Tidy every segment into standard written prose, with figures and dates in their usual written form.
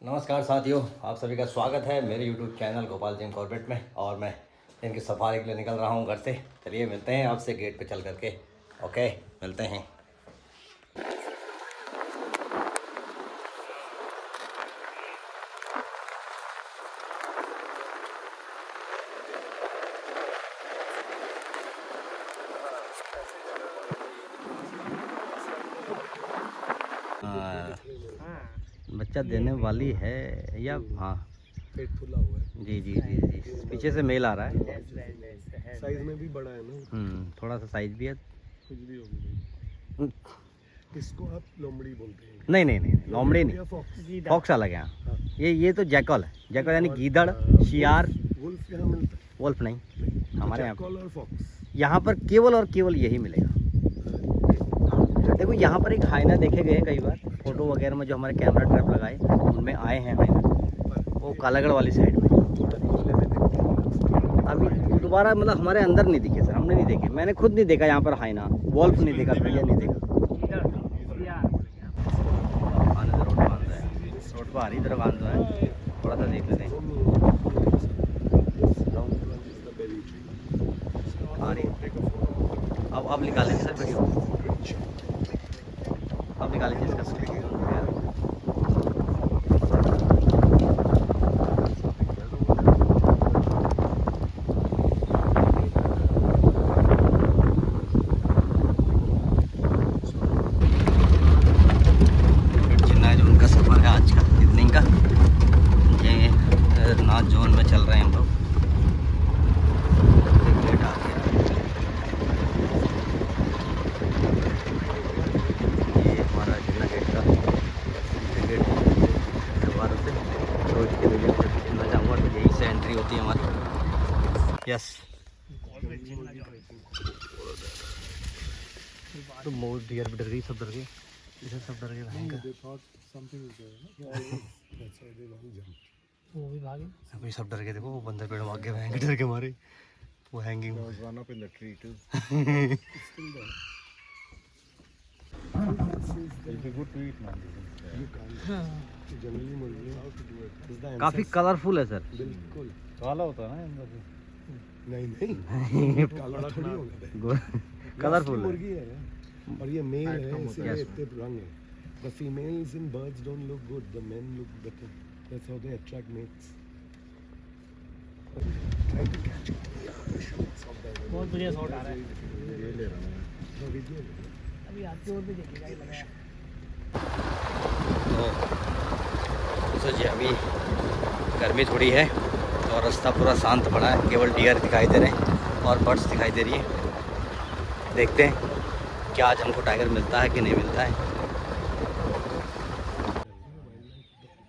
नमस्कार साथियों, आप सभी का स्वागत है मेरे YouTube channel Gopal Jim Corbett में। और मैं दिन की सफारी के लिए निकल रहा हूँ घर से। चलिए मिलते हैं आपसे गेट पे चल करके। ओके, मिलते हैं। बच्चा देने वाली है या हाँ, पेट फुला हुआ है। जी जी जी जी, पीछे से मेल आ रहा है। साइज में भी बड़ा है ना। थोड़ा सा साइज भी है। कुछ भी होगी। इसको आप लोमड़ी बोलते हैं? नहीं नहीं नहीं, लोमड़ी नहीं, फॉक्स। फॉक्स अलग है यहाँ। हाँ। ये तो जैकल है। जैकल यानी गीदड़, शियार। वुल्फ यहाँ मिलता है? वुल्फ नहीं हमारे यहाँ जैकल और फॉक्स यहाँ पर केवल और केवल यही मिलेगा। देखो यहाँ पर एक हाइना देखे गए कई बार फोटो वगैरह में, जो हमारे कैमरा ट्रैप लगाए उनमें आए हैं हाइना, वो कालागढ़ वाली साइड में। अभी दोबारा मतलब हमारे अंदर नहीं दिखे सर, हमने नहीं देखे, मैंने खुद नहीं देखा यहाँ पर हाइना। वॉल्फ नहीं देखा, भैया नहीं देखा। आने से रोड बांध रहा है, रोड पर आ रही तरफ बांध रहा है, थोड़ा सा देख लेते हैं। आ रही अब निकाल लीजिए सर वीडियो, अब निकाल लीजिए इसका वीडियो। उनका सफ़र है आज का, इवनिंग का। ये नाथ जोन में चल रहे हैं हम लोग। गेट आ गया, ये हमारा जिला गेट का गेट दोबारा से रोज के वीडियो में जाऊँगा तो यहीं से एंट्री होती है हमारी। यस, तो मोर डियर भी डर गई, सब डर गए, इसे सब डर गए भयंकर। वो भी भागे। अभी सब डर गए। देखो वो बंदर पेड़ भाग गए भयंकर डर के मारे। वो हैंगिंग काफी कलरफुल है सर। बिल्कुल काला होता है ना अंदर से। नहीं काला थोड़ी होगा। कलरफुल मुर्गी है और ये मेल है, इसलिए इतने रंग है। The females in birds don't look good, the men look better. That's how they attract mates. Try to catch बहुत बढ़िया शॉट आ रहा है। ये ले रहा हूँ the video. अभी आपकी ओर भी देखेगा ही लगा है। तो जी अभी गर्मी थोड़ी है और रास्ता पूरा शांत पड़ा है, केवल डियर दिखाई दे रहे हैं और बर्ड्स दिखाई दे रही है। देखते हैं क्या आज हमको टाइगर मिलता है कि नहीं मिलता है।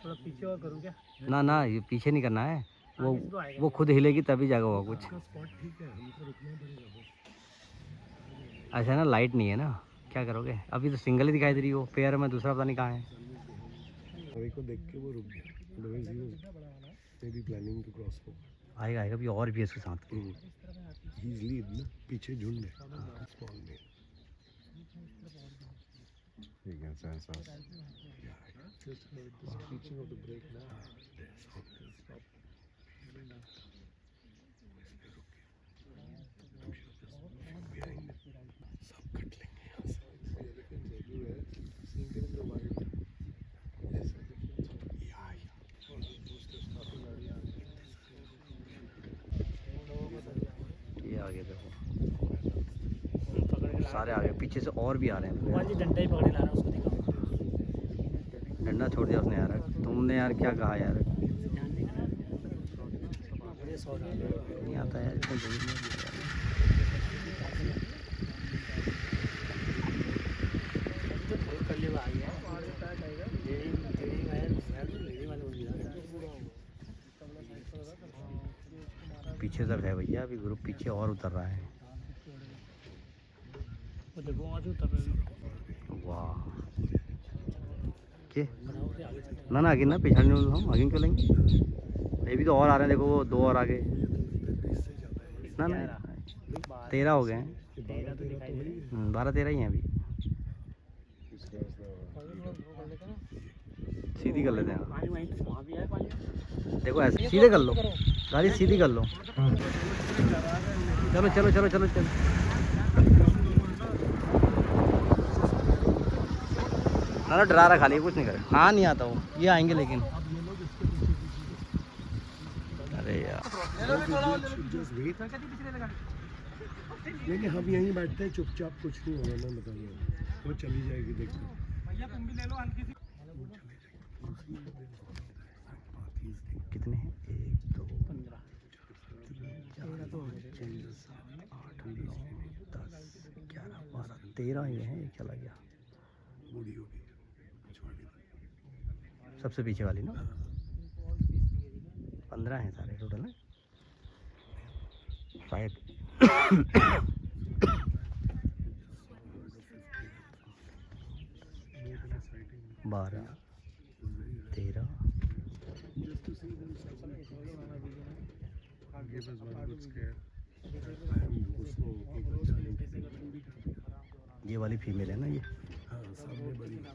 थोड़ा पीछे और करूँ क्या? ना ये पीछे नहीं करना है, वो खुद हिलेगी तभी जाएगा वो कुछ। Spot ठीक है, हमको रुकना पड़ेगा बस। ऐसा ना, लाइट नहीं है ना, क्या करोगे। अभी तो सिंगल ही दिखाई दे रही हो, पेयर में दूसरा पता नहीं कहाँ है। अभी को देख के वो रुक गया। Otherwise he was maybe planning to cross over. आएगा अभी और भी है इसके साथ। He's lead ना, पीछे झुंड है। Small male. ठीक है sensor. Just speaking of the break now. Stop. सब कट लेंगे यहाँ से। Elephants everywhere. Seeing them in the wild. Yes, elephants. Yeah. और दूसरे काफी गाड़ियाँ आ गई। ये आगे देखो, सारे आगे, पीछे से और भी आ रहे हैं। वाली डंडा ही पकड़े ला रहा है, उसको दिखाओ। डंडा छोड़ दिया उसने यार, तुमने यार क्या कहा यार। ये शॉट आ रहा है। नहीं आता यार, इतना जरूरी नहीं है। कर ले आ गया लेडी वाले बन गया। पीछे तक है भैया, अभी ग्रुप पीछे और उतर रहा है। वो देखो आज उतर रहे हैं। वाह, के ना आगे ना पीछा नहीं, हम आगे क्यों लेंगे। ये भी तो और आ रहे हैं, देखो वो 2 और आगे ना 13 हो गए हैं। 12-13 ही हैं अभी। सीधी कर लेते हैं। पानी वहीं वहाँ भी है पानी। देखो ऐसे सीधे कर लो गाड़ी, सीधी कर लो। चलो चलो चलो चलो चलो। ना डरा रहा खाली, कुछ नहीं करे। हाँ नहीं आता वो, ये आएंगे लेकिन। अरे यार नहीं हम यहीं बैठते हैं चुपचाप, कुछ नहीं होगा, मैं बता रहा हूँ। वो चली जाएगी देखो। भैया तुम भी ले लो हल्की सी। कितने हैं? 1 2 15 8 9 10 11 12 13 ये हैं, एक चला गया। बूढ़ी होगी सबसे पीछे वाली ना। 15 हैं सारे टोटल है शायद। 12 13 ये वाली फीमेल है ना ये?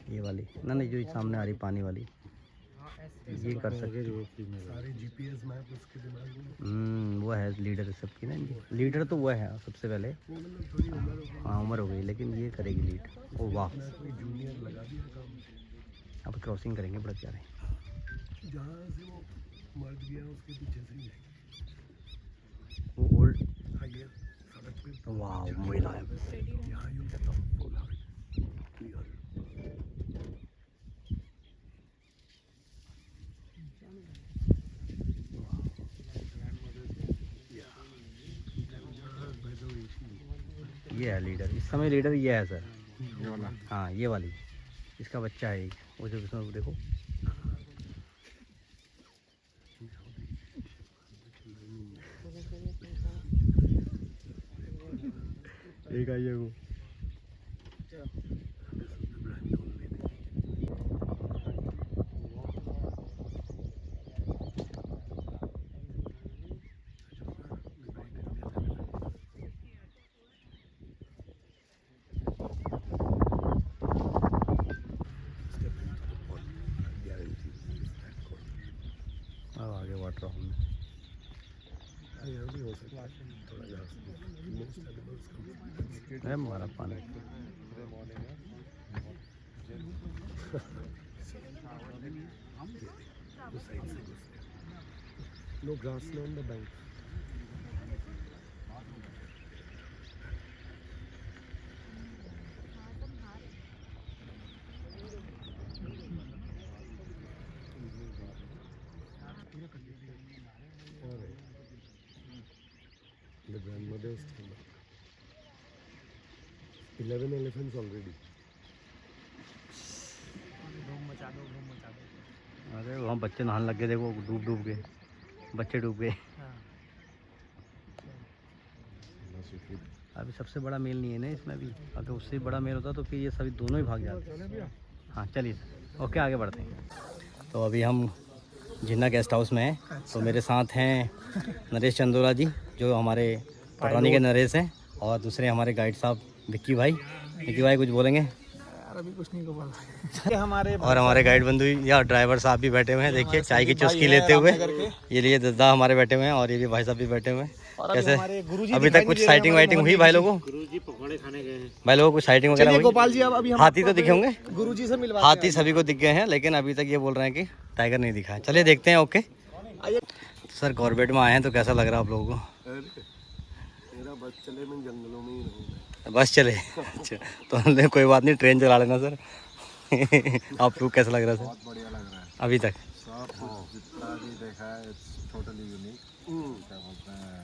ये वाली ना, नहीं जो सामने आ रही पानी वाली, ये कर सकते हैं। सारे जीपीएस मैप उसके दिमाग में। वो है लीडर सबकी ना, लीडर तो वो है सबसे पहले। वो मतलब थोड़ी उम्र हो गई, हाँ उम्र हो गई, लेकिन ये करेगी लीड। ओ वाह, कोई जूनियर लगा दिया काम। अब क्रॉसिंग करेंगे बड़ा प्यारे। जहाँ से वो मर गया उसके पीछे से ही जाएंगे। वो ओल्ड आगे सड़क पे वाह मोइला है। यहाँ यूँ कहता हूँ बोला क्लियर। ये है लीडर इस समय, लीडर ये है सर, ये वाला। हाँ ये वाली, इसका बच्चा है एक, वो जो इसमें देखो। एक आई है वो। अब आगे वाटर हॉल में यहाँ भी हो सकता है थोड़ा घास है हमारा पानी। No grass on the bank. The grandmother's stomach. 11 elephants already. धूम मचा दो, धूम मचा दो। अरे वहाँ बच्चे नहाने लग गए, देखो डूब डूब गए, बच्चे डूब गए। हाँ अभी सबसे बड़ा मेल नहीं है ना इसमें भी, अगर उससे बड़ा मेल होता तो फिर ये सभी दोनों ही भाग जाते। हाँ चलिए ओके आगे बढ़ते हैं। तो अभी हम जिन्ना गेस्ट हाउस में हैं। तो मेरे साथ हैं नरेश चंदोला जी, जो हमारे पटवानी के नरेश हैं, और दूसरे हमारे गाइड साहब विक्की भाई। विक्की भाई कुछ बोलेंगे? अभी कुछ नहीं को बोला। हमारे और हमारे गाइड बंधु या ड्राइवर साहब भी बैठे हुए हैं, देखिए चाय की चुस्की लेते हुए। ये लिए दद्दा हमारे बैठे हुए हैं, और ये भी भाई साहब भी बैठे हुए हैं। कैसे अभी तक कुछ साइटिंग वाइटिंग हुई भाई लोगों? गुरुजी पकौड़े खाने गए हैं। भाई लोगों को साइटिंग वगैरह हुई? गोपाल जी अब अभी हम हाथी तो दिखे होंगे? गुरुजी से मिलवा हाथी सभी को दिख गए हैं, लेकिन अभी तक ये बोल रहे हैं कि टाइगर नहीं दिखा है। चलिए देखते हैं। ओके सर, कॉर्बेट में आए हैं तो कैसा लग रहा है आप लोगों को? मेरा बस चले, मैं जंगलों में ही रहूँगा। बस चले अच्छा, तो कोई बात नहीं, ट्रेन चला लेना सर। आप लोग कैसा लग रहा है सर? बहुत बढ़िया लग रहा है अभी तक सब जितना भी देखा है, इट्स टोटली यूनिक। क्या बोलते हैं,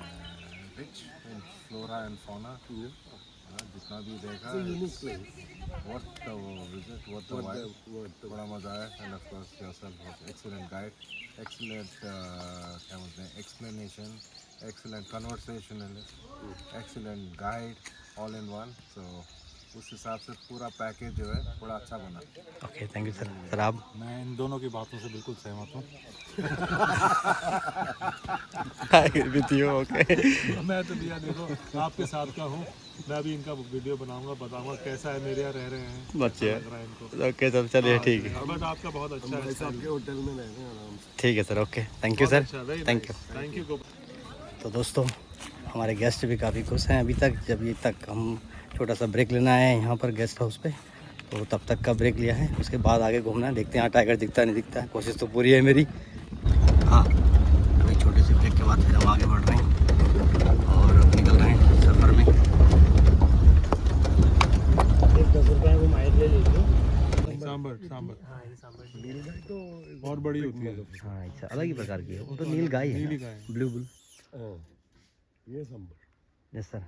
rich in flora and fauna. जितना भी देखा unique place, what the visit, what the vibe, बड़ा मजा आया। End of course yourself was excellent guide, excellent क्या बोलते हैं explanation, excellent conversationalist, excellent guide, all in one. So उस हिसाब से पूरा पैकेज जो है थोड़ा अच्छा बना। Okay thank you sir. Sir आप? मैं इन दोनों की बातों से बिल्कुल सहमत हूँ। ओके मैं तो भैया देखो आपके साथ का हूँ, मैं भी इनका वीडियो बनाऊंगा, बताऊंगा कैसा है, मेरे यहाँ रह रहे हैं, बच्चे लग रहा है इनको। ओके सर चलिए ठीक है। बट आपका बहुत अच्छा है, आपके होटल में रह रहे हैं आराम से। ठीक है sir okay thank you sir thank you. Thank you. तो दोस्तों हमारे गेस्ट भी काफ़ी खुश हैं अभी तक। जब ये तक हम छोटा सा ब्रेक लेना आए हैं यहाँ पर गेस्ट हाउस पे, तो तब तक का ब्रेक लिया है। उसके बाद आगे घूमना है, देखते हैं यहाँ टाइगर दिखता नहीं दिखता है। कोशिश तो पूरी है मेरी। हाँ अभी छोटे से ब्रेक के बाद फिर हम आगे बढ़ रहे हैं और निकल रहे हैं सफ़र में। 10 रुपये को माइल ले लीजिए। सांबर सांबर हाँ ये सांभर नील गाय तो बहुत बड़ी होती है। हाँ अच्छा अलग ही प्रकार की है वो तो नील गाय है नीली गाय। Blue blue. ये sambar. Yes sir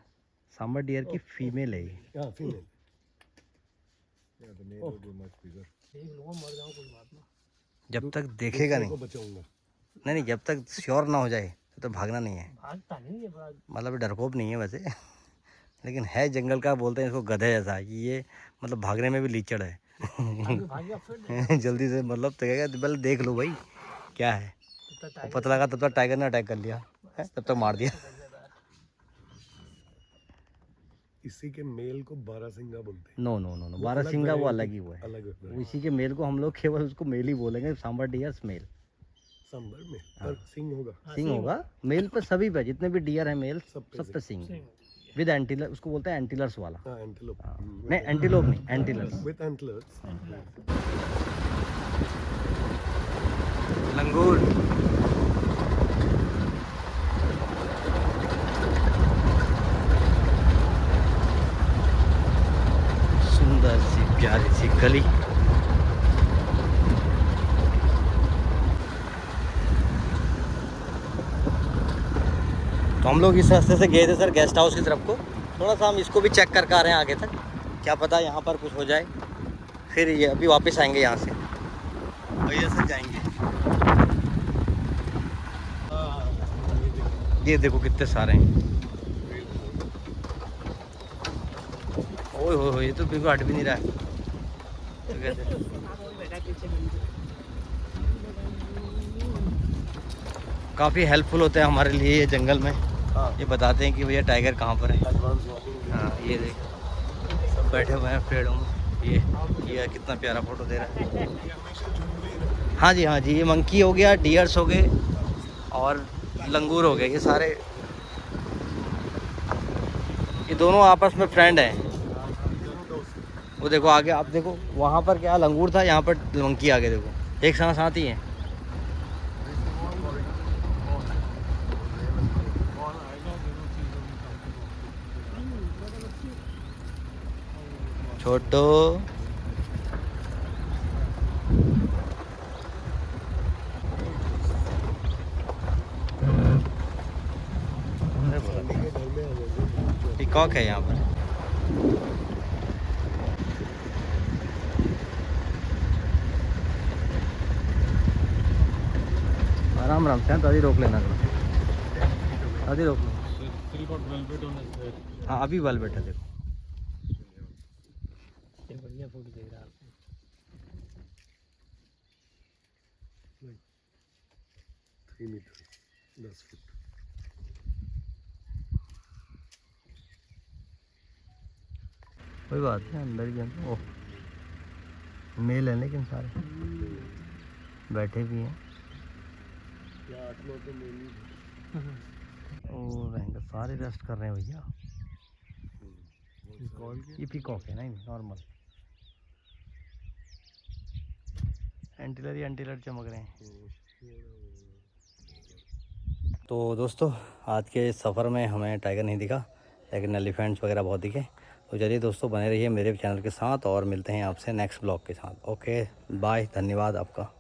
sambar deer की फीमेल है ये। हाँ female. Yeah the male will be much bigger. देख लूँगा, मर जाऊँ कोई बात ना। जब तक देखेगा नहीं, बचाऊंगा। नहीं जब तक श्योर ना हो जाए तो भागना नहीं है। भागता नहीं ये बड़ा। मतलब डरपोक नहीं है वैसे लेकिन है जंगल का, बोलते हैं इसको गधे जैसा। ये मतलब भागने में भी लीचड़ है। भाग गया फिर जल्दी से मतलब तक पहले देख लो भाई क्या है। तो और पता लगा तब तक टाइगर ने अटैक कर लिया है, तब तक मार दिया। इसी के मेल को बारहसिंगा बोलते हैं। नो नो नो नो बारहसिंगा वो अलग ही वो है। अलग होता है। वो इसी के मेल को हम लोग केवल उसको मेल ही बोलेंगे। Sambar dear mail. सांबर में पर सिंग होगा। सिंग होगा मेल पे, सभी पे जितने भी डियर है मेल सब पे सिंग विद एंटीलर, उसको बोलते हैं एंटीलर्स वाला। हाँ एंटीलोप। नहीं एंटीलोप नहीं एंटीलर्स। With antlers. लंगूर सुंदर सी प्यारी सी गली। तो हम लोग इस रास्ते से गए थे सर गेस्ट हाउस की तरफ को। थोड़ा सा हम इसको भी चेक करके आ रहे हैं आगे तक, क्या पता यहाँ पर कुछ हो जाए। फिर ये अभी वापस आएंगे यहाँ से, भैया से जाएंगे। ये देखो कितने सारे हैं। ओए हो ये तो बिल्कुल हट भी नहीं रहा है। तो कैसे काफ़ी हेल्पफुल होते हैं हमारे लिए ये जंगल में। ये बताते हैं कि भैया टाइगर कहाँ पर है। हाँ ये देख सब बैठे हुए हैं पेड़ों में। ये कितना प्यारा फोटो दे रहा है। हाँ जी ये मंकी हो गया, डियर्स हो गए और लंगूर हो गए। ये सारे ये दोनों आपस में फ्रेंड हैं। वो देखो आगे आप देखो, वहाँ पर क्या लंगूर था, यहाँ पर मंकी आगे देखो, एक साथ ही हैं। छोटो पिकॉक है यहाँ पर। आराम आराम से दादी रोक लेना, दादी रोक लो। हाँ अभी बाल बैठा देखो। ये बढ़िया फोटो देख रहा है आपको। 3 मीटर 10 फुट। कोई बात नहीं, अंदर ही अंदर। ओह मेल है लेकिन सारे बैठे भी हैं। ओ रहेंगे सारे रेस्ट कर रहे हैं भैया। ये पीकॉक है नहीं नॉर्मल एंटीलर चमक रहे हैं। तो दोस्तों आज के सफ़र में हमें टाइगर नहीं दिखा लेकिन एलिफेंट्स वगैरह बहुत दिखे। तो चलिए दोस्तों बने रहिए मेरे चैनल के साथ और मिलते हैं आपसे नेक्स्ट ब्लॉग के साथ। ओके बाय, धन्यवाद आपका।